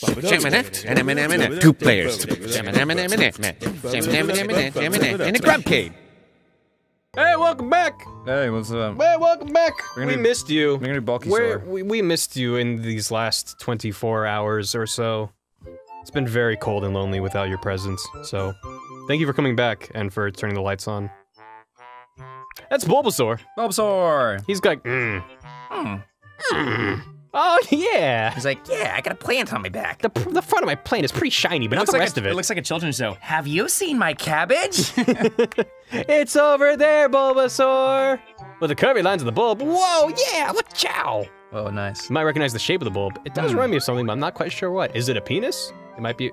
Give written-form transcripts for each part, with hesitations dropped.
Goop players. In the Grumpcade. Hey, welcome back! Hey, what's up? Hey, welcome back! We missed you. We're gonna do bulky sore. We missed you in these last 24 hours or so. It's been very cold and lonely without your presence, so thank you for coming back and for turning the lights on. That's Bulbasaur. Bulbasaur! He's got Oh, yeah! He's like, yeah, I got a plant on my back. The front of my plane is pretty shiny, but not the rest of it. It looks like a children's show. Have you seen my cabbage? It's over there, Bulbasaur! With the curvy lines of the bulb. Whoa, yeah! What chow? Oh, nice. You might recognize the shape of the bulb. It does remind me of something, but I'm not quite sure what. Is it a penis? It might be.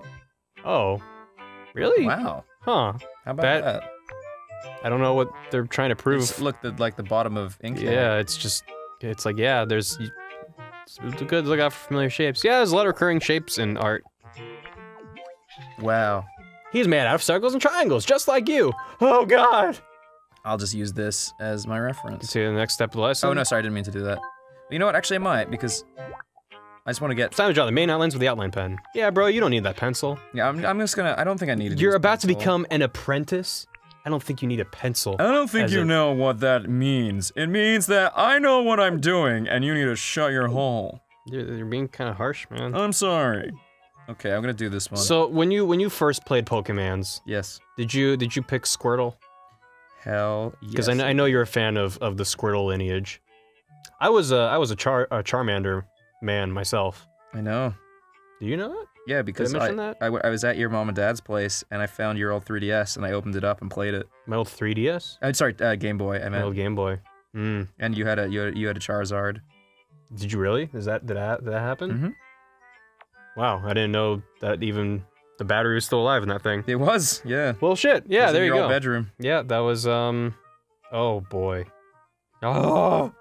Oh. Really? Wow. Huh. How about that? I don't know what they're trying to prove. Just look at, like, the bottom of ink. Yeah, it's just. It's like, yeah, there's. It's good to look out for familiar shapes. Yeah, there's a lot of recurring shapes in art. Wow. He's made out of circles and triangles, just like you. Oh, God. I'll just use this as my reference. See the next step of the lesson. Oh, no, sorry, I didn't mean to do that. You know what? Actually, I might, because I just want to get. It's time to draw the main outlines with the outline pen. Yeah, bro, you don't need that pencil. Yeah, I'm just gonna. I don't think I need it. You're about to become an apprentice. I don't think you need a pencil. I don't think you know what that means. It means that I know what I'm doing, and you need to shut your hole. You're being kind of harsh, man. I'm sorry. Okay, I'm gonna do this one. So when you first played Pokemans, yes, did you pick Squirtle? Hell yes. Because I know you're a fan of the Squirtle lineage. I was a Charmander man myself. I know. Do you know that? Yeah, because Did I mention that? I was at your mom and dad's place, and I found your old 3DS, and I opened it up and played it. My old 3DS? Sorry, Game Boy. I meant. My old Game Boy. Mm. And you had a Charizard. Did you really? Did that happen? Mm-hmm. Wow, I didn't know that even the battery was still alive in that thing. It was, yeah. Well, shit. Yeah, there you go. Your old bedroom. Yeah, that was oh boy. Oh.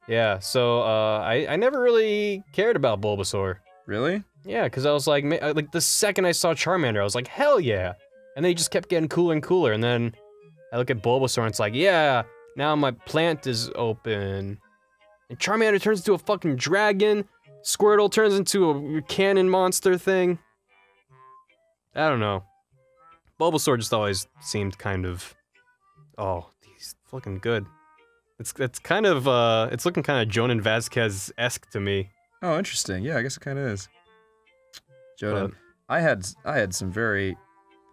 Yeah, so I never really cared about Bulbasaur. Really? Yeah, because I was like the second I saw Charmander, I was like, hell yeah! And then he just kept getting cooler and cooler, and then I look at Bulbasaur and it's like, yeah, now my plant is open. And Charmander turns into a fucking dragon, Squirtle turns into a cannon monster thing. I don't know. Bulbasaur just always seemed kind of, oh, he's fucking good. It's kind of it's looking kind of Jonan Vasquez-esque to me. Oh, interesting. Yeah, I guess it kind of is. Jonan, I had some very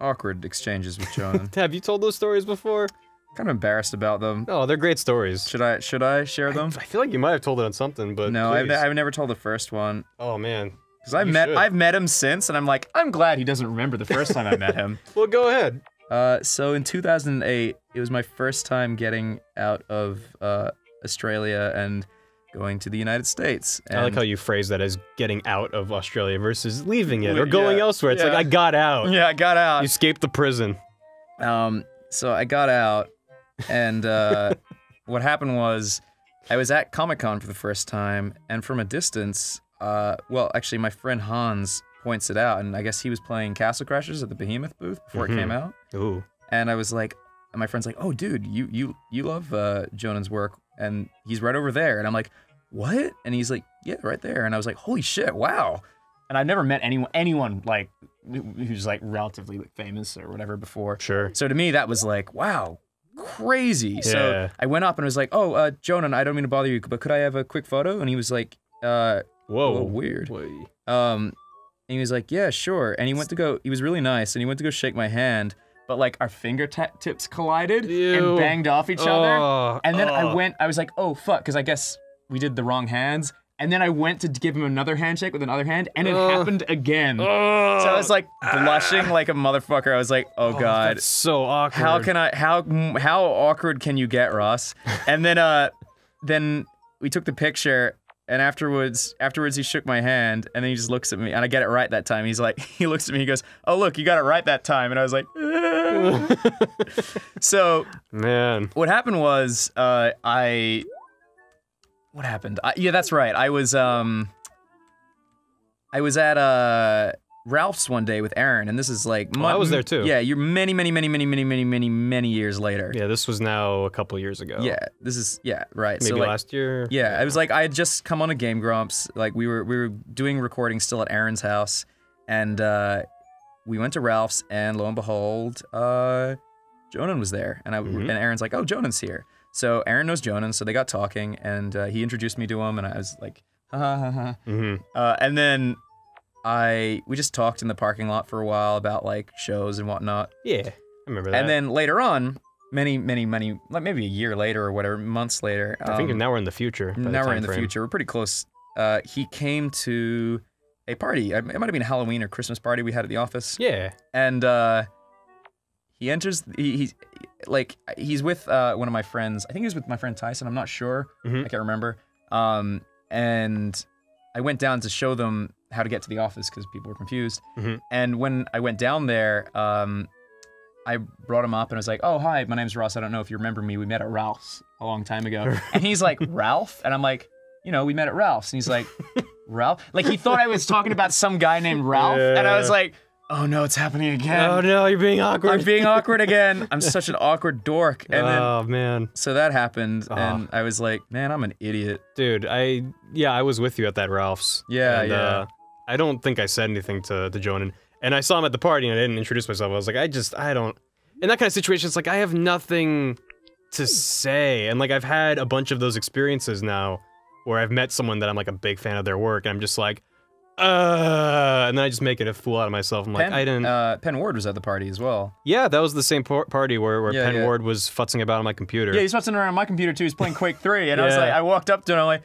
awkward exchanges with Jonan. Have you told those stories before? Kind of embarrassed about them. Oh, they're great stories. Should I share them? I feel like you might have told it on something, but no, I've never told the first one. Oh man, because I've met him since, and I'm like, I'm glad he doesn't remember the first time I met him. Well, go ahead. So in 2008, it was my first time getting out of Australia and going to the United States. And I like how you phrase that as getting out of Australia versus leaving it or going elsewhere. It's like, I got out. Yeah, I got out. You escaped the prison. So I got out, and what happened was, I was at Comic-Con for the first time, and from a distance, well, actually my friend Hans points it out, and I guess he was playing Castle Crashers at the Behemoth booth before it came out. Ooh. And I was like, and my friend's like, oh dude, you love Jonan's work, and he's right over there. And I'm like, what? And he's like, yeah, right there. And I was like, holy shit, wow. And I've never met anyone like who's like relatively famous or whatever before. Sure. So to me, that was like, wow, crazy. Yeah. So I went up and was like, oh, Jonan, I don't mean to bother you, but could I have a quick photo? And he was like, whoa, weird. And he was like, yeah, sure. And he went to go, he was really nice, and he went to go shake my hand, but like our fingertips collided and banged off each other. And then I was like, oh fuck, because I guess we did the wrong hands. And then I went to give him another handshake with another hand, and it happened again. So I was like blushing like a motherfucker. I was like, oh god. That's so awkward. How can I, how awkward can you get, Ross? And then we took the picture, and afterwards he shook my hand, and then he just looks at me, and I get it right that time. He's like, he looks at me, he goes, oh look, you got it right that time. And I was like, So, man. What happened was, what happened? Yeah, that's right. I was at Ralph's one day with Aaron, and this is like I was there too. Yeah, you're many years later. Yeah, this was now a couple years ago. Yeah, this is right. Maybe so, like, last year. Yeah, I was like, I had just come on a GameGrumps. Like we were doing recording still at Aaron's house, and we went to Ralph's, and lo and behold, Jonan was there, and and Aaron's like, oh, Jonan's here. So Aaron knows Jonan, so they got talking, and he introduced me to him, and I was like, ha ha ha ha. And then we just talked in the parking lot for a while about like shows and whatnot. Yeah, I remember that. And then later on, many, like maybe a year later or whatever, months later. I think now we're in the future. Now we're in the future. We're pretty close. He came to a party. It might have been a Halloween or Christmas party we had at the office. Yeah. And he enters. He's with one of my friends. I think he was with my friend Tyson. I'm not sure. I can't remember. And I went down to show them how to get to the office because people were confused. And when I went down there, I brought him up and I was like, oh, hi, my name's Ross. I don't know if you remember me. We met at Ralph's a long time ago. And he's like, Ralph? And I'm like, you know, we met at Ralph's. And he's like, Ralph? Like, he thought I was talking about some guy named Ralph. Yeah. And I was like, oh no, it's happening again. Oh no, you're being awkward. I'm being awkward again. I'm such an awkward dork. And oh man. So that happened, and I was like, man, I'm an idiot. Dude, I was with you at that Ralph's. Yeah, yeah. I don't think I said anything to Jonan. And I saw him at the party and I didn't introduce myself. I was like, I don't... In that kind of situation, it's like, I have nothing to say. And like, I've had a bunch of those experiences now where I've met someone that I'm like a big fan of their work and I'm just like, and then I just make it a fool out of myself. I'm like, I didn't... Penn Ward was at the party as well. Yeah, that was the same party where Penn Ward was futzing about on my computer. Yeah, he's futzing around on my computer too. He's playing Quake 3, and I was like, I walked up to him, I'm like,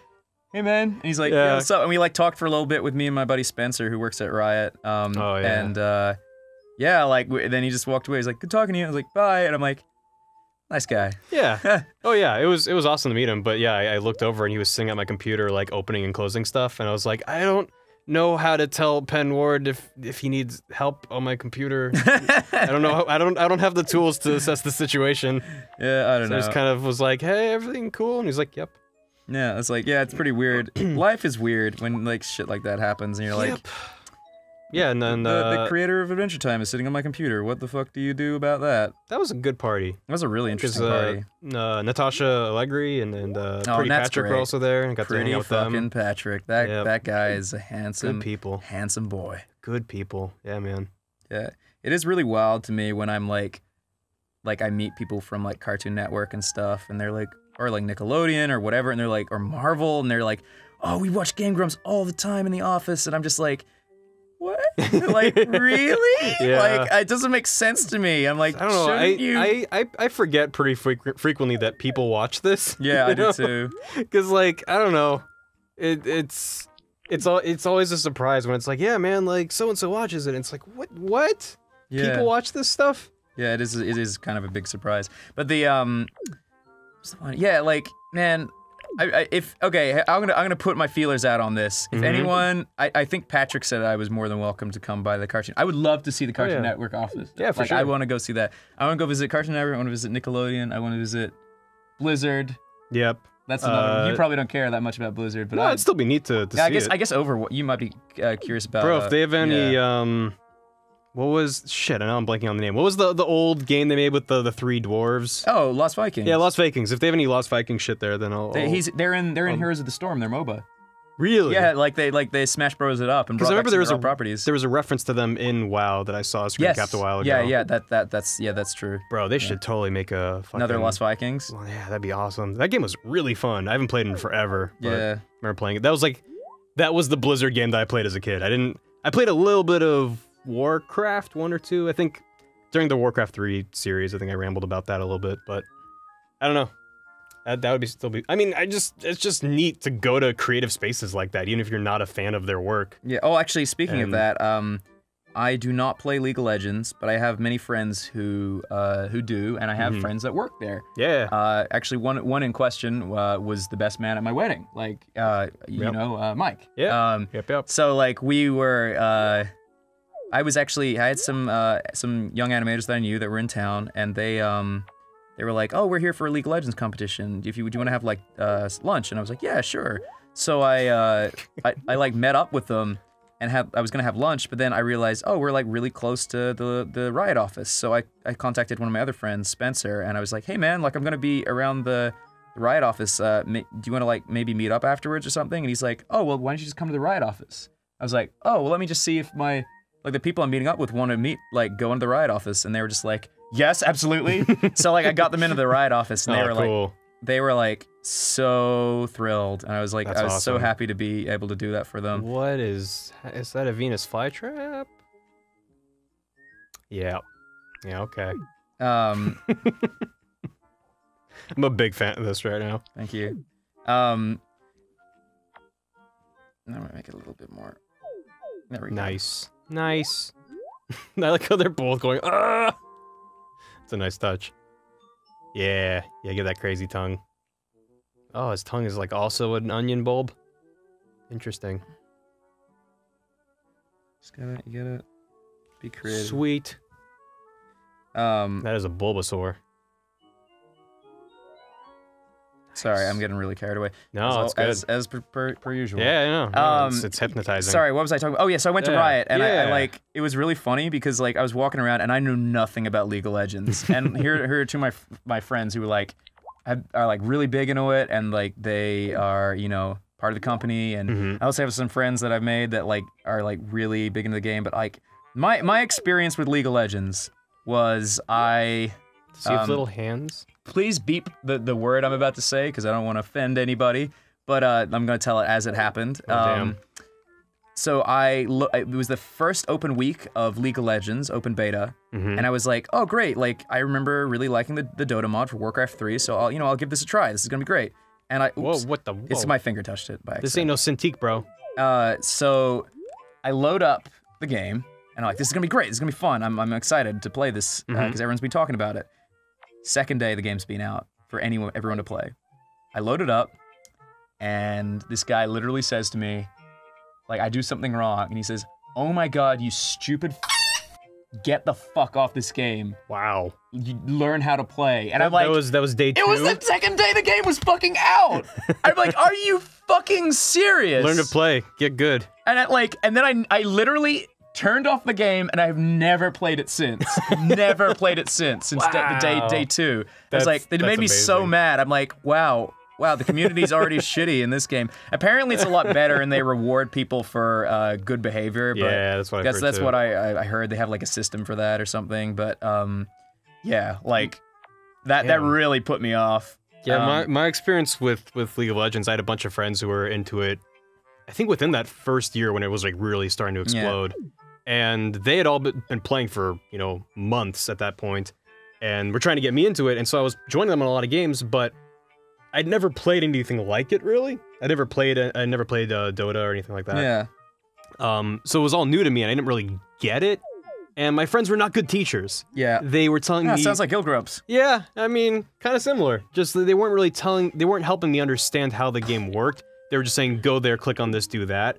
hey man, and he's like, yeah, what's up? And we like talked for a little bit with me and my buddy Spencer, who works at Riot. And yeah, like then he just walked away. He's like, good talking to you. I was like, bye, and I'm like, nice guy. Yeah. Oh yeah, it was awesome to meet him. But yeah, I looked over and he was sitting at my computer, like opening and closing stuff, and I was like, I don't know how to tell Penn Ward if he needs help on my computer. I don't know. I don't have the tools to assess the situation. Yeah, I don't know. I just kind of was like, hey, everything cool? And he's like, yep. Yeah, it's like, yeah, it's pretty weird. Life is weird when like shit like that happens, and you're like, yeah, and then the creator of Adventure Time is sitting on my computer. What the fuck do you do about that? That was a good party. That was a really interesting party. Natasha Allegri and Pretty Patrick were also there, and got to hang out with them. Fucking Patrick, that guy is a handsome, handsome boy. Good people, yeah, man. Yeah, it is really wild to me when I'm like I meet people from like Cartoon Network and stuff, and they're like, or like Nickelodeon or whatever, and they're like, or Marvel, and they're like, oh, we watch GameGrumps all the time in the office, and I'm just like, what? Like, really? Yeah. Like, it doesn't make sense to me. I'm like, I don't know. you... I forget pretty frequently that people watch this. Yeah, I do too. Because like, I don't know, it's always a surprise when it's like, yeah, man, like so and so watches it. And it's like, what? Yeah. People watch this stuff? Yeah, it is kind of a big surprise. But the yeah, like, man, okay, I'm gonna put my feelers out on this. If anyone, I think Patrick said I was more than welcome to come by the Cartoon. I would love to see the Cartoon Network office. Yeah, for sure. I want to go see that. I want to go visit Cartoon Network. I want to visit Nickelodeon. I want to visit Blizzard. Yep. That's another. You probably don't care that much about Blizzard, but it'd still be neat to see it. I guess over. You might be curious about. Bro, if they have any what was shit? I know I'm blanking on the name. What was the old game they made with the three dwarves? Oh, Lost Vikings. Yeah, Lost Vikings. If they have any Lost Vikings shit there, then I'll. They're in Heroes of the Storm. They're MOBA. Really? Yeah, like they Smash Bros it up and brought back some properties. There was a reference to them in WoW that I saw screen capped a while ago. Yeah, that's true. Bro, they should totally make a fucking, another Lost Vikings. Well, yeah, that'd be awesome. That game was really fun. I haven't played it in forever. But yeah, I remember playing it. That was the Blizzard game that I played as a kid. I played a little bit of Warcraft 1 or 2. I think during the Warcraft 3 series, I think I rambled about that a little bit, but I don't know. That would still be. I mean, it's just neat to go to creative spaces like that, even if you're not a fan of their work. Yeah. Oh, actually, speaking of that, I do not play League of Legends, but I have many friends who do, and I have friends that work there. Yeah. Actually, one in question was the best man at my wedding. Like, you know, Mike. Yeah. Yep. So like we were. I had some young animators that I knew that were in town, and they were like, oh, we're here for a League of Legends competition. Do you want to have like lunch? And I was like, yeah, sure. So I like met up with them, and I was gonna have lunch, but then I realized, oh, we're like really close to the riot office. So I contacted one of my other friends, Spencer, and I was like, hey man, like I'm gonna be around the riot office. Do you want to like maybe meet up afterwards or something? And he's like, oh well, why don't you just come to the riot office? I was like, oh well, let me just see if the people I'm meeting up with want to meet, like go into the riot office, and they were just like, yes, absolutely. So like I got them into the riot office, and they were like so thrilled, and I was like, I was so happy to be able to do that for them. What is that a Venus flytrap? Yeah. Yeah, okay. Um, I'm a big fan of this right now. Thank you. I'm gonna make it a little bit more. There we go. Nice. Nice. I like how they're both going, ah! It's a nice touch. Yeah, yeah, get that crazy tongue. Oh, his tongue is like also an onion bulb. Interesting. Just you gotta be creative. Sweet. That is a Bulbasaur. Sorry, I'm getting really carried away. No, it's good. As per usual. Yeah, I know. It's hypnotizing. Sorry, what was I talking about? Oh yeah, so I went to Riot, and I like, it was really funny because like I was walking around and I knew nothing about League of Legends, and here are two of my friends who are like really big into it, and like they are, you know, part of the company, and I also have some friends that I've made that like are like really big into the game, but like my experience with League of Legends was Does he have little hands? Please beep the word I'm about to say, because I don't want to offend anybody, but I'm going to tell it as it happened. Oh, damn. So it was the first open week of League of Legends, open beta, and I was like, oh great, like I remember really liking the Dota mod for Warcraft 3, so I'll give this a try, this is going to be great. And whoa, what the, whoa. It's my finger touched it by accident. This ain't no Cintiq, bro. So I load up the game, and I'm like, this is going to be great, this is going to be fun, I'm excited to play this, because everyone's been talking about it. Second day the game's been out for everyone to play. I load it up, and this guy literally says to me, like, I do something wrong, and he says, oh my god, you stupid get the fuck off this game. Wow. You learn how to play. And I'm like, that was day 2? It was the second day the game was fucking out! I'm like, are you fucking serious? Learn to play, get good. And then I literally turned off the game, and I've never played it since. Never played it since Wow. day 2. I was like, they made me so mad. I'm like, wow, the community's already shitty in this game. Apparently, it's a lot better, and they reward people for good behavior. But yeah, that's what I heard. That's what I heard. They have like a system for that or something. But yeah, like that really put me off. Yeah, my experience with League of Legends, I had a bunch of friends who were into it. I think within that first year when it was like really starting to explode. Yeah. And they had all been playing for, you know, months at that point, and were trying to get me into it, and so I was joining them on a lot of games, but I'd never played anything like it, really. I never played Dota or anything like that. Yeah. So it was all new to me, and I didn't really get it, and my friends were not good teachers. Yeah. They were telling me— sounds like GameGrumps. Yeah, I mean, kind of similar. Just they weren't really they weren't helping me understand how the game worked. They were just saying, go there, click on this, do that.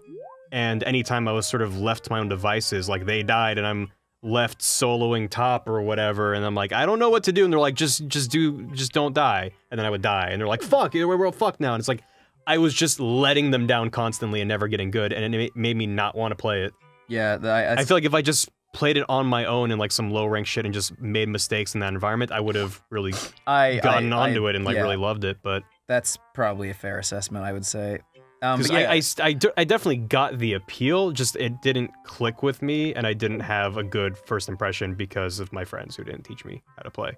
And anytime I was sort of left to my own devices, like they died and I'm left soloing top or whatever, and I'm like, I don't know what to do, and they're like, just don't die, and then I would die, and they're like, fuck, we're all fucked now, and it's like, I was just letting them down constantly and never getting good, and it made me not want to play it. Yeah, I feel like if I just played it on my own in like some low rank shit and just made mistakes in that environment, I would have really gotten onto it and like really loved it, but... That's probably a fair assessment, I would say. Because I definitely got the appeal, just it didn't click with me, and I didn't have a good first impression because of my friends who didn't teach me how to play.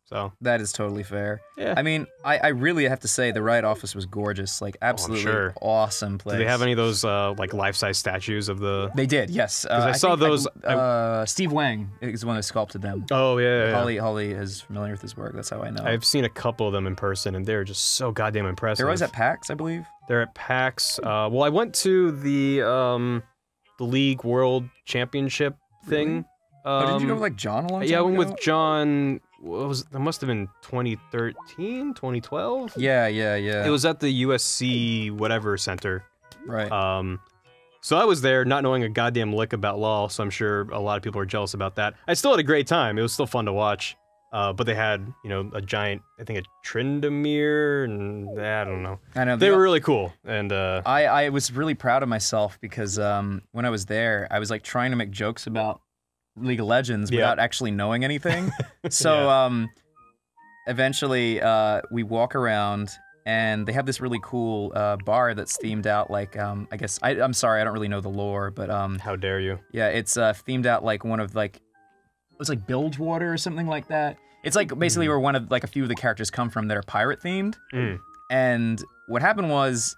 So that is totally fair. Yeah. I mean, I really have to say the Riot office was gorgeous, like absolutely awesome place. Do they have any of those like life-size statues of the? They did, yes. I saw those. Steve Wang is the one who sculpted them. Oh yeah. Holly is familiar with his work. That's how I know. I've seen a couple of them in person, and they're just so goddamn impressive. They're always at PAX, I believe. They're at PAX. Well, I went to the League World Championship thing. Really? Didn't you go with like John along? Yeah, I went with John. That must have been 2013, 2012? Yeah. It was at the USC whatever center. Right. So I was there not knowing a goddamn lick about LoL, so I'm sure a lot of people are jealous about that. I still had a great time. It was still fun to watch. But they had, you know, a giant, I think a Tryndamere, and I don't know. I know. They were really cool, and I was really proud of myself because when I was there, I was like trying to make jokes about League of Legends without actually knowing anything. So eventually we walk around, and they have this really cool bar that's themed out like I guess I'm sorry, I don't really know the lore, but how dare you? Yeah, it's themed out like one of like. It's like Bilgewater or something like that. It's like basically where one of like a few of the characters come from that are pirate themed. And what happened was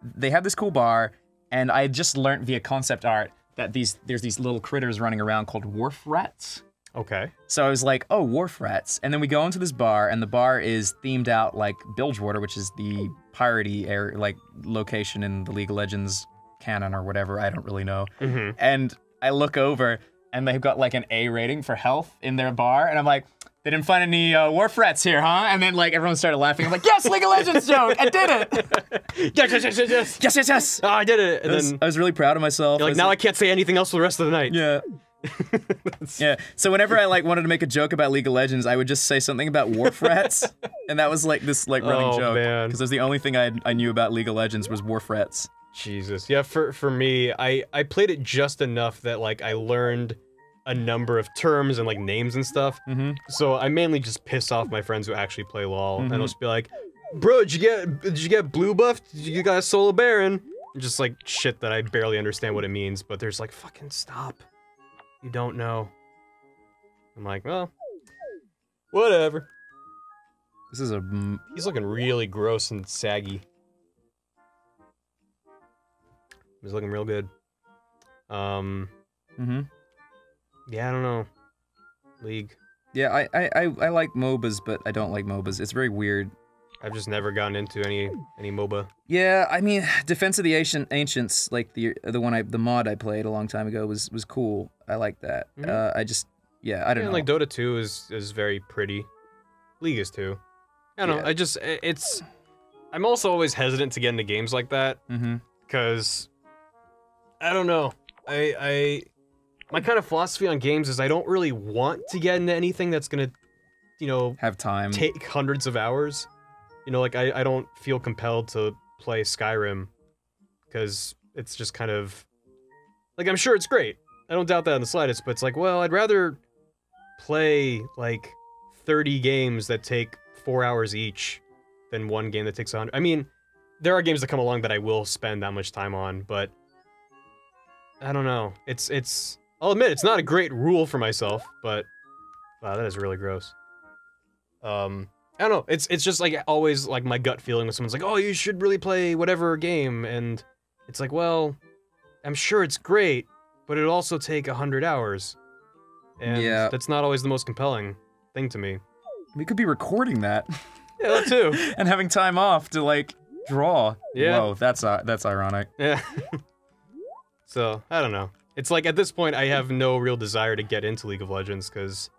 they have this cool bar, and I just learned via concept art that there's these little critters running around called wharf rats. Okay. So I was like, oh, wharf rats. And then we go into this bar, and the bar is themed out like Bilgewater, which is the piratey area, like location in the League of Legends canon or whatever. I don't really know. And I look over, and they've got like an A rating for health in their bar, and I'm like, they didn't find any wharf rats here, huh? And then like everyone started laughing. I'm like, yes, League of Legends joke, I did it. Yes. Oh, I did it. And then I was really proud of myself. you're like, now I can't say anything else for the rest of the night. Yeah. Yeah. So whenever I like wanted to make a joke about League of Legends, I would just say something about wharf rats, and that was like this like running joke because it was the only thing I knew about League of Legends was wharf rats. Jesus. Yeah, for me, I played it just enough that like I learned a number of terms and like names and stuff. So I mainly just piss off my friends who actually play LoL, and I'll just be like, "Bro, did you get blue buff? Did you got a solo baron?" And just like shit that I barely understand what it means, but there's like, fucking stop. You don't know. I'm like, well, whatever. This is a. He's looking really gross and saggy. He's looking real good. Yeah, I don't know. League. Yeah, I like MOBAs, but I don't like MOBAs. It's very weird. I've just never gotten into any MOBA. Yeah, I mean, Defense of the Ancients, like the mod I played a long time ago was cool. I like that. I don't know. Like Dota 2 is very pretty. League is too. I don't know. I'm also always hesitant to get into games like that. Because I don't know. My kind of philosophy on games is I don't really want to get into anything that's gonna, you know, have time, take hundreds of hours. You know, like I don't feel compelled to play Skyrim because it's just kind of like, I'm sure it's great. I don't doubt that in the slightest, but it's like, well, I'd rather play like 30 games that take 4 hours each than one game that takes 100. I mean, there are games that come along that I will spend that much time on, but I don't know. I'll admit, it's not a great rule for myself, but wow, that is really gross. I don't know. It's just like always like my gut feeling when someone's like, "Oh, you should really play whatever game," and it's like, well, I'm sure it's great, but it'll also take 100 hours, and that's not always the most compelling thing to me. We could be recording that. Yeah, that too. And having time off to like draw. Yeah. Whoa, that's ironic. Yeah. So I don't know. It's like, at this point, I have no real desire to get into League of Legends, because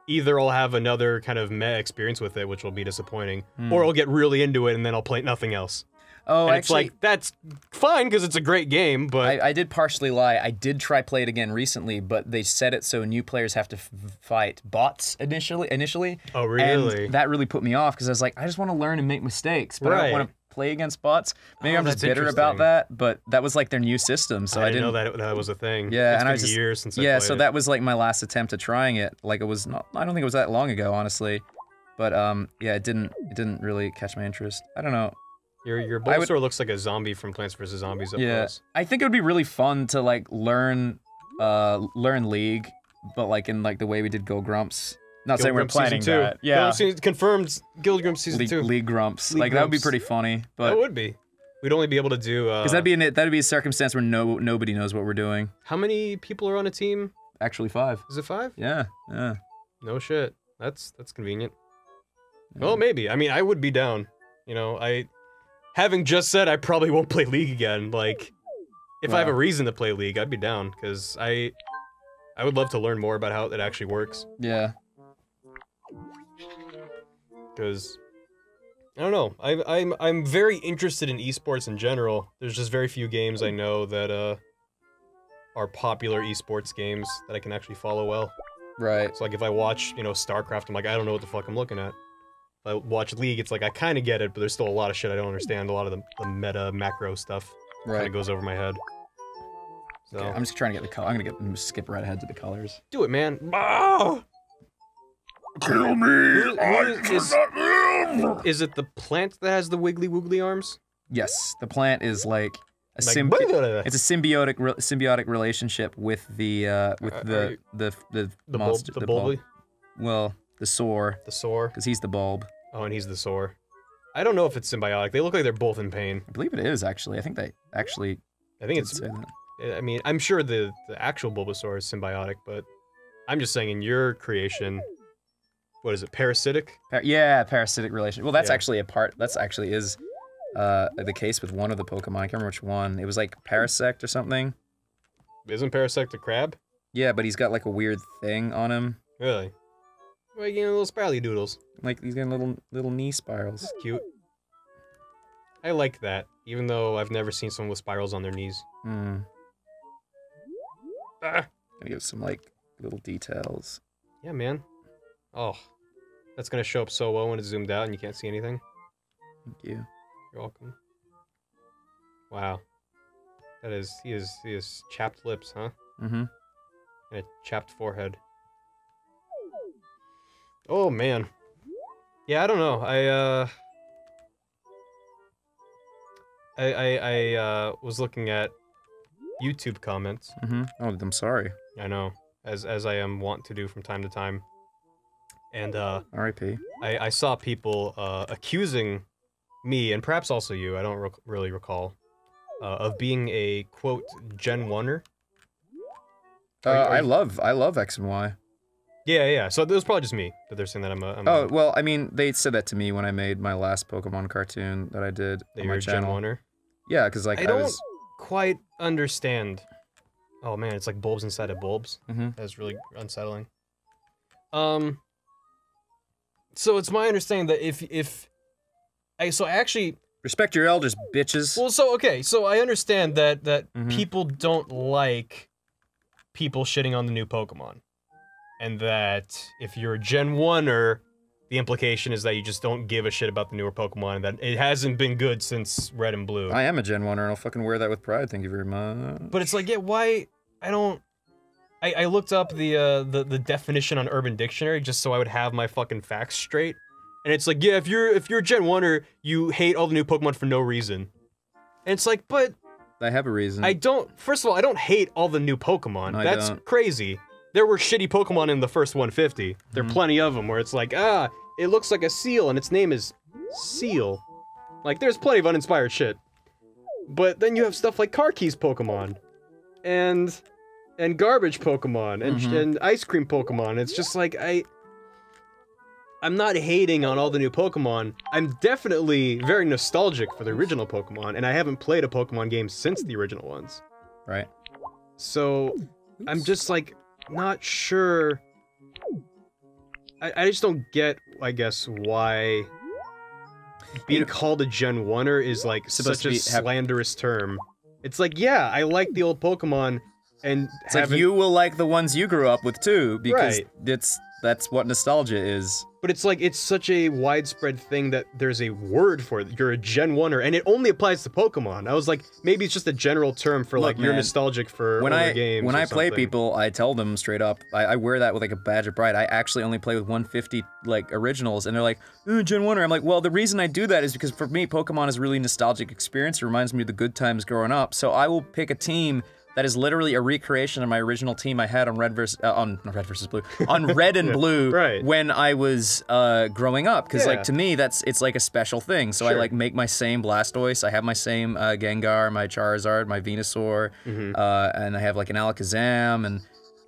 either I'll have another kind of meh experience with it, which will be disappointing, or I'll get really into it and then I'll play nothing else. Oh, and actually, it's like, that's fine, because it's a great game, but... I did partially lie. I did try play it again recently, but they set it so new players have to fight bots initially. Oh, really? And that really put me off, because I was like, I just want to learn and make mistakes, but I don't want to play against bots. Maybe I'm just bitter about that, but that was like their new system, so I didn't know that was a thing. Yeah, it's and been I was just, years since I played so it. that was like my last attempt at trying it. Like, it was not, I don't think it was that long ago, honestly. But yeah, it didn't really catch my interest. I don't know. Your Bulbasaur looks like a zombie from Plants vs. Zombies up close. I think it would be really fun to like learn League, but like in like the way we did GameGrumps. Not saying we're planning that. Yeah. Confirmed GameGrumps Season 2. League Grumps. Like, that would be pretty funny. But that would be. We'd only be able to do... Because that'd be a circumstance where nobody knows what we're doing. How many people are on a team? Actually 5. Is it 5? Yeah. No shit. That's convenient. Well, maybe. I mean, I would be down. You know, having just said I probably won't play League again, like, if I have a reason to play League, I'd be down, because I would love to learn more about how it actually works. Yeah. Because, I don't know, I'm very interested in esports in general. There's just very few games I know that, are popular esports games that I can actually follow well. Right. It's like if I watch, you know, StarCraft, I'm like, I don't know what the fuck I'm looking at. If I watch League, it's like, I kind of get it, but there's still a lot of shit I don't understand. A lot of the meta, macro stuff kind of goes over my head. So. Okay, I'm just trying to get the color. I'm gonna skip right ahead to the colors. Do it, man. Ah! Kill me! Is it the plant that has the wiggly woogly arms? Yes, the plant is like a it's a symbiotic relationship with the monster, the bulb. Well, the sore. The sore. Because he's the bulb. Oh, and he's the sore. I don't know if it's symbiotic. They look like they're both in pain. I believe it is actually. I think they actually. I think it's. I mean, I'm sure the actual Bulbasaur is symbiotic, but I'm just saying in your creation. What is it? Parasitic? Yeah, parasitic relation. Well, that's actually a part. That's actually is the case with one of the Pokemon. I can't remember which one. It was like Parasect or something. Isn't Parasect a crab? Yeah, but he's got like a weird thing on him. Really? Why are you getting little spirally doodles? Like he's got little knee spirals. That's cute. I like that, even though I've never seen someone with spirals on their knees. Hmm. Ah. Gonna give some like little details. Yeah, man. Oh. That's gonna show up so well when it's zoomed out and you can't see anything. Thank you. You're welcome. Wow. That is, he has chapped lips, huh? Mm-hmm. And a chapped forehead. Oh, man. Yeah, I don't know. I was looking at YouTube comments. Mm-hmm. Oh, I'm sorry. I know. As I am wont to do from time to time. And, R.I.P. I saw people, accusing me, and perhaps also you, I don't really recall, of being a, quote, Gen 1-er. I love X and Y. Yeah. So it was probably just me that they're saying that I'm oh, well, I mean, they said that to me when I made my last Pokemon cartoon that I did on my channel. Gen 1-er? Yeah, because, like, I don't quite understand. Oh, man, it's like bulbs inside of bulbs. Mm-hmm. That's really unsettling. So it's my understanding that so I actually... Respect your elders, bitches. Well, so, okay, so I understand that people don't like people shitting on the new Pokemon. And that if you're a Gen 1-er, the implication is that you just don't give a shit about the newer Pokemon, and that it hasn't been good since Red and Blue. I am a Gen 1-er, and I'll fucking wear that with pride, thank you very much. But it's like, yeah, why... I looked up the definition on Urban Dictionary just so I would have my fucking facts straight. And it's like, yeah, if you're a Gen 1-er, you hate all the new Pokemon for no reason. And it's like, but... I have a reason. First of all, I don't hate all the new Pokemon. No, that's crazy. There were shitty Pokemon in the first 150. There are plenty of them where it's like, it looks like a seal and its name is Seal. Like, there's plenty of uninspired shit. But then you have stuff like Karki's Pokemon. And garbage Pokemon. And ice cream Pokemon. It's just like, I'm not hating on all the new Pokemon. I'm definitely very nostalgic for the original Pokemon, and I haven't played a Pokemon game since the original ones. Right. So, I'm just, like, not sure... I just don't get, I guess, why being called a Gen 1-er is, like, such a slanderous term. It's like, yeah, I like the old Pokemon, and it's like, you will like the ones you grew up with, too, because right. That's what nostalgia is. But it's like, it's such a widespread thing that there's a word for it. You're a Gen 1-er, and it only applies to Pokemon. I was like, maybe it's just a general term for, like, you're nostalgic for older games. When I play people, I tell them straight up, I wear that with, like, a badge of pride. I actually only play with 150, like, originals, and they're like, Gen 1-er. I'm like, well, the reason I do that is because, for me, Pokemon is a really nostalgic experience. It reminds me of the good times growing up, so I will pick a team that is literally a recreation of my original team I had on Red versus Blue, on Red and Blue right. when I was growing up. Because like to me, it's like a special thing. So I like make my same Blastoise. I have my same Gengar, my Charizard, my Venusaur, and I have like an Alakazam, and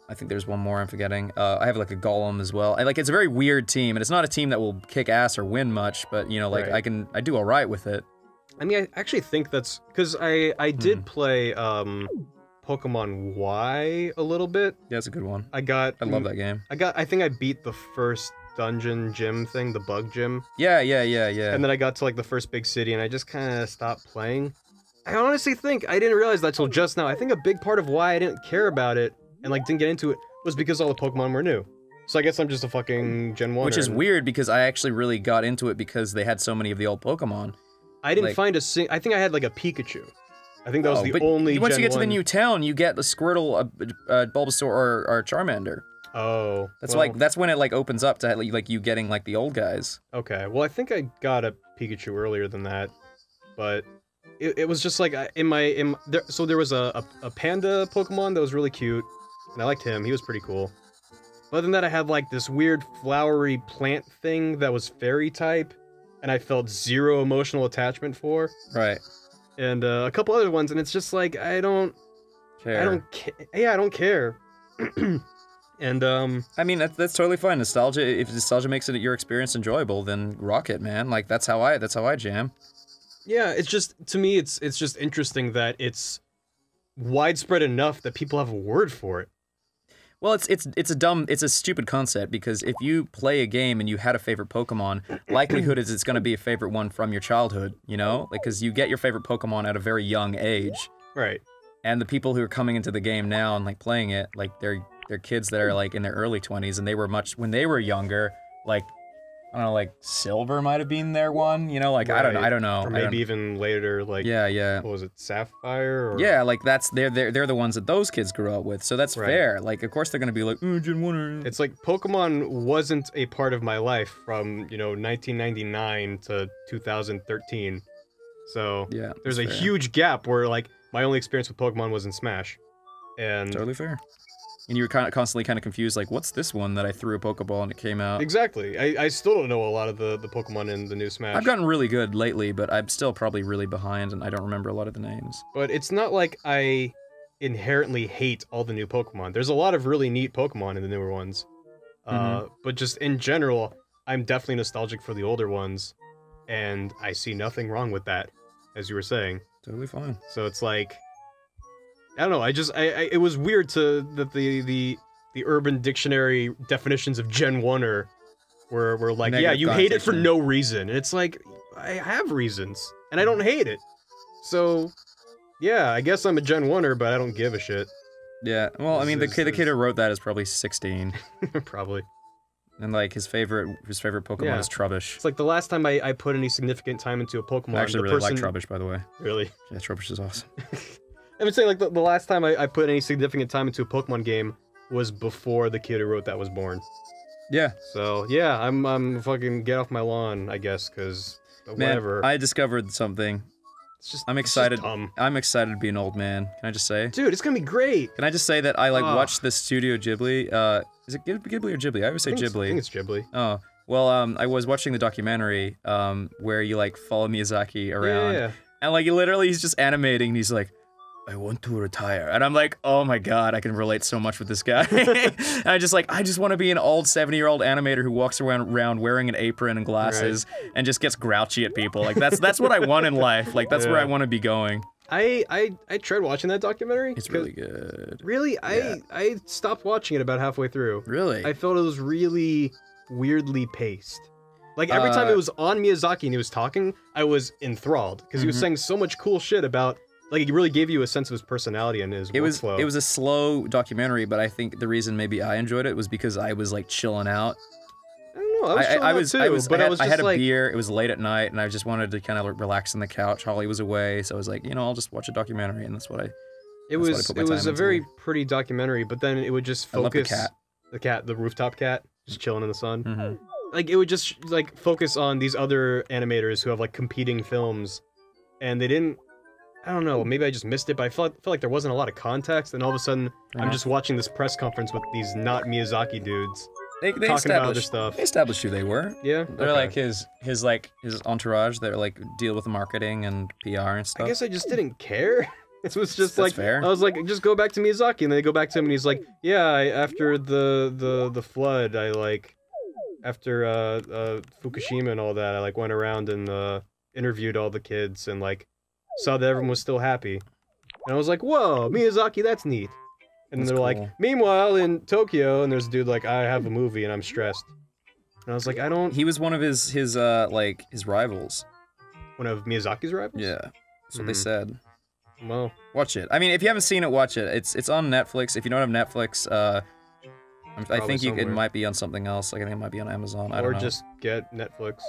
I think there's one more I'm forgetting. I have like a Golem as well. It's a very weird team, and it's not a team that will kick ass or win much, but you know, like I do all right with it. I mean, I actually think that's because I did play Pokemon Y a little bit. Yeah, it's a good one. I love that game. I think I beat the first dungeon gym thing, the bug gym. Yeah. And then I got to like the first big city and I just kind of stopped playing. I honestly think I didn't realize that till just now. I think a big part of why I didn't care about it and like didn't get into it was because all the Pokemon were new. So I guess I'm just a fucking Gen 1. Which is weird because I actually really got into it because they had so many of the old Pokemon. I didn't find a I think I had like a Pikachu. I think that was the only once Gen you get to the 1. new town, you get the Squirtle, Bulbasaur, or Charmander. Oh. That's when it like opens up to like you getting like the old guys. Okay, well I think I got a Pikachu earlier than that, but it was just like so there was a panda Pokemon that was really cute, and I liked him. He was pretty cool. But other than that, I had like this weird flowery plant thing that was fairy type, and I felt zero emotional attachment for. Right. And a couple other ones, and it's just like I don't care. And I mean that's totally fine. Nostalgia. If nostalgia makes your experience enjoyable, then rock it, man. Like that's how I jam. Yeah, it's just to me, it's just interesting that it's widespread enough that people have a word for it. Well, it's a stupid concept because if you play a game and you had a favorite Pokemon, likelihood is it's going to be a favorite one from your childhood, you know? Like, because you get your favorite Pokemon at a very young age. Right. And the people who are coming into the game now and like playing it, like they're kids that are like in their early 20s and they were when they were younger, like I don't know, like Silver might have been their one, you know, like right. I don't know. Or maybe even later, like yeah. What was it, Sapphire? Or... Yeah, like they're the ones that those kids grew up with, so that's fair. Like, of course they're gonna be like, Gen 1. It's like Pokemon wasn't a part of my life from 1999 to 2013, so yeah, there's a huge gap where like my only experience with Pokemon was in Smash, and totally fair. And you were constantly kind of confused, like, what's this one that I threw a Pokeball and it came out? Exactly. I still don't know a lot of the Pokemon in the new Smash. I've gotten really good lately, but I'm still probably really behind, and I don't remember a lot of the names. But it's not like I inherently hate all the new Pokemon. There's a lot of really neat Pokemon in the newer ones. But just in general, I'm definitely nostalgic for the older ones, and I see nothing wrong with that, as you were saying. Totally fine. So it's like... I don't know, it was weird that the Urban Dictionary definitions of Gen 1er were like, yeah, you hate it for no reason. And it's like, I have reasons, and I don't hate it. So, yeah, I guess I'm a Gen 1er, but I don't give a shit. Yeah, well, I mean, the kid who wrote that is probably 16. Probably. And like, his favorite Pokemon is Trubbish. It's like the last time I put any significant time into a Pokemon, I actually really like Trubbish, by the way. Really? Yeah, Trubbish is awesome. I would say, like, the last time I put any significant time into a Pokemon game was before the kid who wrote that was born. Yeah. So, yeah, I'm fucking get off my lawn, I guess, because whatever. Man, I discovered something. It's just, I'm excited. It's just dumb. I'm excited to be an old man. Can I just say? Dude, it's gonna be great! Can I just say that I, like, watched the Studio Ghibli, is it Ghibli or Ghibli? I always say Ghibli. I think it's Ghibli. Oh. Well, I was watching the documentary, where you, like, follow Miyazaki around. Yeah. And, like, literally, he's just animating, and he's like, I want to retire. And I'm like, oh my god, I can relate so much with this guy. And I just want to be an old 70-year-old animator who walks around wearing an apron and glasses and just gets grouchy at people. Like, that's what I want in life. Like, that's where I want to be going. I tried watching that documentary. It's really good. Really? Yeah. I stopped watching it about halfway through. Really? I felt it was really weirdly paced. Like, every time it was on Miyazaki and he was talking, I was enthralled, because he was saying so much cool shit about... Like, it really gave you a sense of his personality and his workflow. It was a slow documentary, but I think the reason maybe I enjoyed it was because I was, like, chilling out. I don't know, I was chilling out too, I had a beer, it was late at night, and I just wanted to kind of relax on the couch. Holly was away, so I was like, you know, I'll just watch a documentary, and that's what I... It was a very pretty documentary, but then it would just focus... I love the cat. The rooftop cat, just chilling in the sun. Like, it would just, like, focus on these other animators who have, like, competing films, and they didn't... I don't know, maybe I just missed it, but I felt like there wasn't a lot of context, and all of a sudden, I'm just watching this press conference with these not Miyazaki dudes they talking about other stuff. They established who they were. Yeah? They're like his entourage, they're like, deal with the marketing and PR and stuff. I guess I just didn't care. It was just That's fair. I was like, just go back to Miyazaki, and then they go back to him, and he's like, yeah, after the flood, I like, after Fukushima and all that, I like went around and interviewed all the kids, and like, saw that everyone was still happy. And I was like, whoa, Miyazaki, that's neat. And that's they're cool. like, meanwhile, in Tokyo, and there's a dude like, I have a movie and I'm stressed. And I was like, I don't... He was one of his rivals. One of Miyazaki's rivals? Yeah. That's what they said. Well... Watch it. I mean, if you haven't seen it, watch it. It's on Netflix. If you don't have Netflix, I think it might be on something else. Like I think it might be on Amazon. I don't know. Or just get Netflix.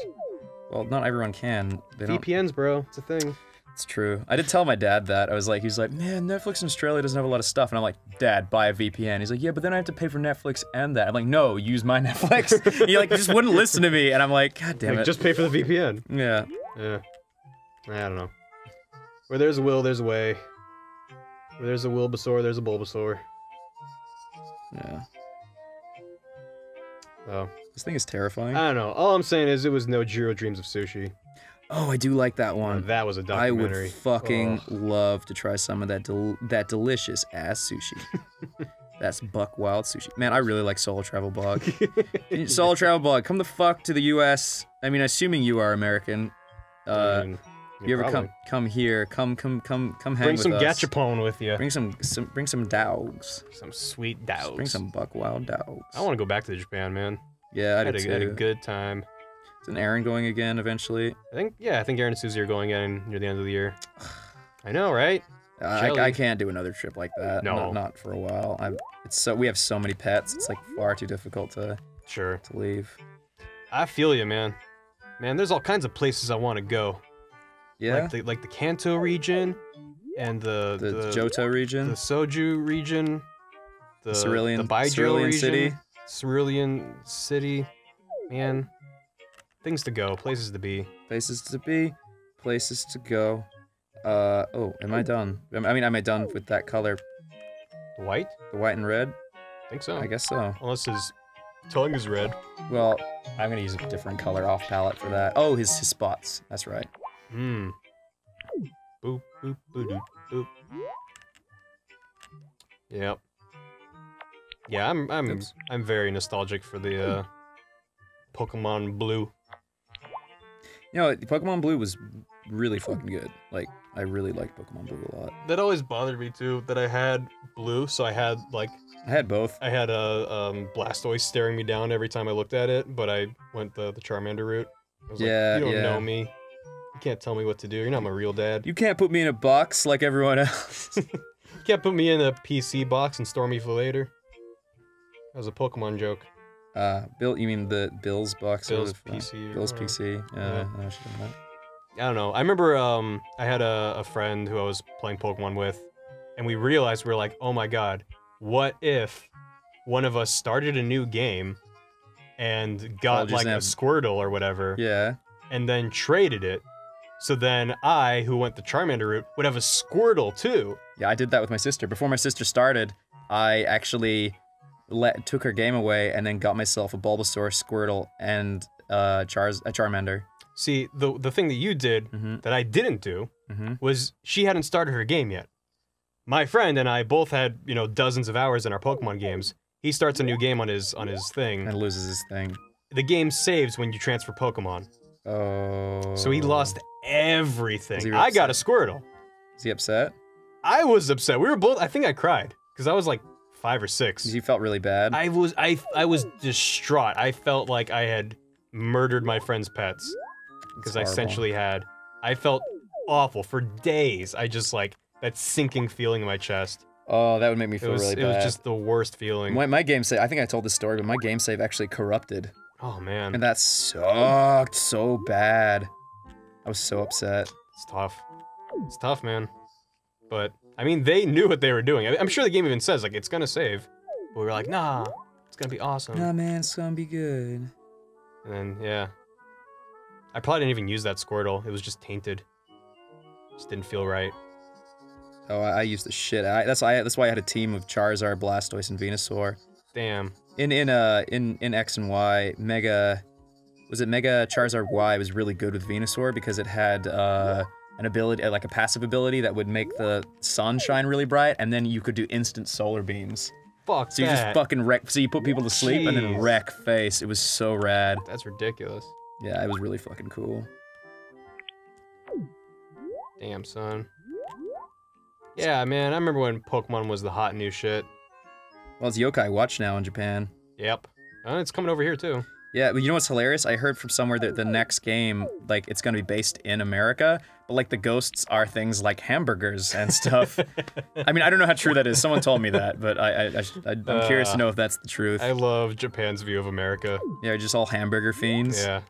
Well, not everyone can. VPNs, bro. It's a thing. It's true. I did tell my dad that. He was like, man, Netflix in Australia doesn't have a lot of stuff. And I'm like, Dad, buy a VPN. He's like, yeah, but then I have to pay for Netflix and that. I'm like, no, use my Netflix. He like just wouldn't listen to me. And I'm like, God damn it. Just pay for the VPN. Yeah. Yeah. I don't know. Where there's a will, there's a way. Where there's a Bulbasaur, there's a Bulbasaur. Yeah. Oh. This thing is terrifying. I don't know. All I'm saying is it was no Jiro Dreams of Sushi. Oh, I do like that one. That was a documentary. I would fucking love to try some of that delicious ass sushi. That's buck wild sushi. Man, I really like Solo Travel Blog. Solo Travel Blog, come the fuck to the U.S. I mean, assuming you are American. You ever come here? Come hang with us. Bring some gachapon with you. Bring some dogs. Some sweet dogs. Bring some buck wild dogs. I want to go back to Japan, man. Yeah, I had a good time. Isn't Aaron going again eventually? I think Aaron and Susie are going in near the end of the year. I know, right? I can't do another trip like that. No, not for a while. We have so many pets. It's like far too difficult to leave. I feel you, man. Man, there's all kinds of places I want to go. Yeah. Like the Kanto region, and the Johto region, the Soju region, the Cerulean, the Baijiu region, City, Cerulean City, man. Things to go, places to be. Places to be, places to go. Oh, am I done? I mean, am I done with that color? The white? The white and red? I think so. I guess so. Unless his tongue is red. Well, I'm gonna use a different color off palette for that. Oh, his spots. That's right. Hmm. Boop, boop, boop, boop, boop. Yep. Yeah, I'm very nostalgic for the Pokemon Blue. You know, Pokemon Blue was really fucking good. Like, I really liked Pokemon Blue a lot. That always bothered me too, that I had Blue, so I had like... I had both. I had a Blastoise staring me down every time I looked at it, but I went the Charmander route. I was like, you don't know me. You can't tell me what to do. You're not my real dad. You can't put me in a box like everyone else. You can't put me in a PC box and store me for later. That was a Pokemon joke. Bill, you mean the Bill's box? Bill's PC. Bill's PC. Yeah. I don't know. I remember I had a friend who I was playing Pokemon with, and we realized we were like, oh my god, what if one of us started a new game and got like a Squirtle or whatever, and then traded it, so then I, who went the Charmander route, would have a Squirtle too. Yeah, I did that with my sister. Before my sister started, I actually took her game away and then got myself a Bulbasaur, Squirtle, and a Charmander. See, the thing that you did that I didn't do was she hadn't started her game yet. My friend and I both had, you know, dozens of hours in our Pokemon games. He starts a new game on his thing. And loses his thing. The game saves when you transfer Pokemon. Oh. So he lost everything. I got a Squirtle. Is he upset? I was upset. We were both, I think I cried. Because I was like 5 or 6. You felt really bad? I was distraught. I felt like I had murdered my friend's pets. Because I essentially had. I felt awful for days. I just like that sinking feeling in my chest. Oh, that would make me feel really bad. It was just the worst feeling. My game save, I think I told this story, but my game save actually corrupted. Oh man. And that sucked so bad. I was so upset. It's tough. It's tough, man. But, I mean, they knew what they were doing. I'm sure the game even says, like, it's gonna save. But we were like, nah, it's gonna be awesome. Nah, man, it's gonna be good. And then, yeah. I probably didn't even use that Squirtle. It was just tainted. Just didn't feel right. Oh, I used the shit. That's why I had a team of Charizard, Blastoise, and Venusaur. Damn. In X and Y, Mega Charizard Y was really good with Venusaur because it had an ability, like a passive ability that would make the sun shine really bright, and then you could do instant solar beams. Fuck So you just fucking wreck. So you put people to sleep and then wreck face. It was so rad. That's ridiculous. Yeah, it was really fucking cool. Damn, son. Yeah, man, I remember when Pokemon was the hot new shit. Well, it's Yokai Watch now in Japan. Yep. It's coming over here, too. Yeah, but you know what's hilarious? I heard from somewhere that the next game, like, it's gonna be based in America, but like the ghosts are things like hamburgers and stuff. I mean, I don't know how true that is. Someone told me that, but I'm curious to know if that's the truth. I love Japan's view of America. Yeah, just all hamburger fiends. Yeah.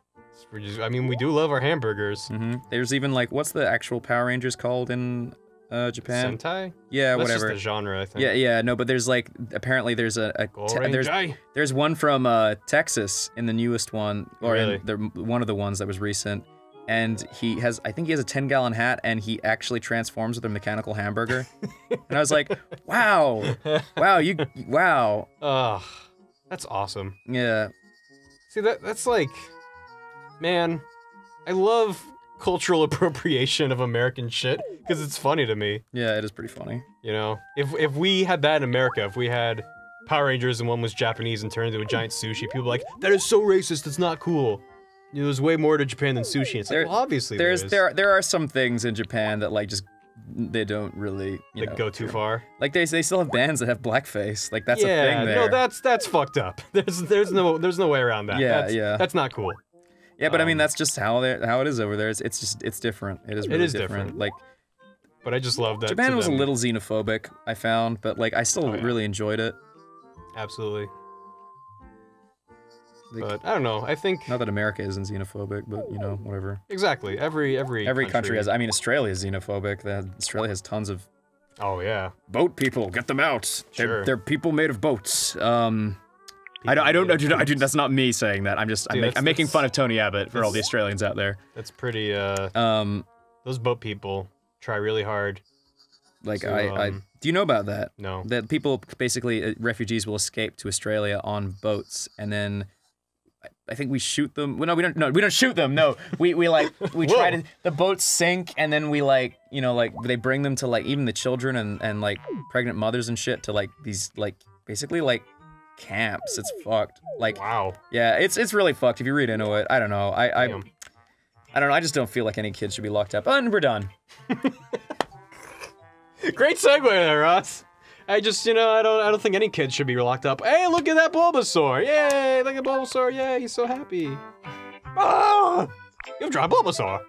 I mean, we do love our hamburgers. There's even like, what's the actual Power Rangers called in Japan? Sentai? Yeah, That's whatever. Just the genre, I think. Yeah, no, but there's like, apparently there's there's one from Texas in the newest one, or really? in one of the ones that was recent, and I think he has a 10-gallon hat, and he actually transforms with a mechanical hamburger. And I was like, wow, wow. Ugh, that's awesome. Yeah. See, that's like, man, I love cultural appropriation of American shit, because it's funny to me. Yeah, it is pretty funny. You know, if we had that in America, if we had Power Rangers and one was Japanese and turned into a giant sushi, people were like, that is so racist, it's not cool. You know, there's way more to Japan than sushi. It's like, well, obviously there are some things in Japan that like just they don't really go too far. Like they still have bands that have blackface. Like that's a thing there. No, that's fucked up. There's no way around that. Yeah, That's not cool. Yeah, but I mean that's just how it is over there. It's different. It is really different. Like, but I just love that Japan was a little xenophobic, I found, but like I still really enjoyed it. Absolutely. But I don't know. I think not that America isn't xenophobic, but you know, whatever. Exactly. Every country has. I mean, Australia is xenophobic. Australia has tons of. Oh yeah. Boat people, get them out. Sure. They're people made of boats. I don't know. That's not me saying that. I'm just I'm making fun of Tony Abbott for all the Australians out there. That's pretty. Those boat people try really hard. Like do you know about that? No. That people basically refugees will escape to Australia on boats, and then I think we shoot them. Well, no, we don't. No, we don't shoot them. No, we try to. The boats sink, and then we they bring them to like even the children and like pregnant mothers and shit to like these like basically like camps. It's fucked. Like wow. Yeah, it's really fucked if you read into it. I don't know. I don't know. I just don't feel like any kid should be locked up. And we're done. Great segue there, Ross. I just, I don't think any kid should be locked up. Hey, look at that Bulbasaur! Yay! Look at Bulbasaur! Yay! He's so happy. Ah! You've drawn Bulbasaur.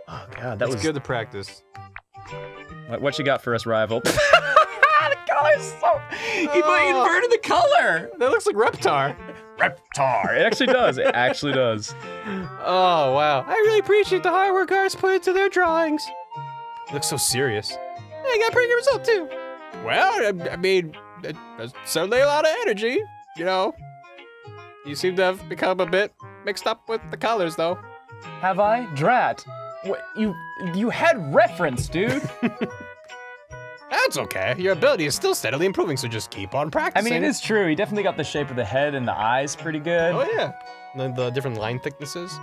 Oh god, that was good to practice. What you got for us, rival? The color's so. He inverted the color. That looks like Reptar. Reptar. It actually does. It actually does. Oh wow! I really appreciate the hard work artists put into their drawings. It looks so serious. Hey, got a pretty good result too. Well, I mean, there's certainly a lot of energy, you know. You seem to have become a bit mixed up with the colors, though. Have I? Drat. What, you had reference, dude. That's okay. Your ability is still steadily improving, so just keep on practicing. I mean, it is true. He definitely got the shape of the head and the eyes pretty good. Oh, yeah. The different line thicknesses.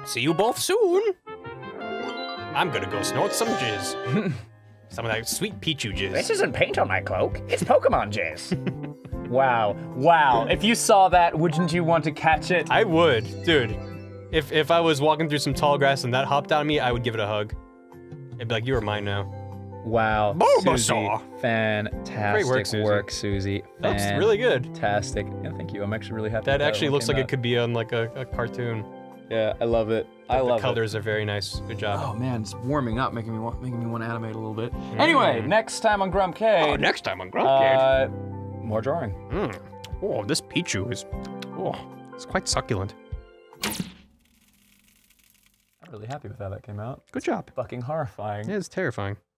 See you both soon. I'm gonna go snort some jizz. Some of that sweet Pichu jizz. This isn't paint on my cloak. It's Pokemon jizz. Wow. If you saw that, wouldn't you want to catch it? I would. Dude, if I was walking through some tall grass and that hopped out of me, I would give it a hug. It'd be like, you are mine now. Wow. Bulbasaur. Susie, fantastic Great work, Susie. That looks really good. Fantastic. Yeah, thank you. I'm actually really happy. That actually looks like it could be on like a cartoon. Yeah, I love it. I love it. The colors are very nice. Good job. Oh man, it's warming up, making me want to animate a little bit. Anyway, next time on Grumpcade. Oh, next time on Grumpcade. More drawing. Oh, this Pichu is, it's quite succulent. I'm really happy with how that came out. Good job. Fucking horrifying. Yeah, it's terrifying.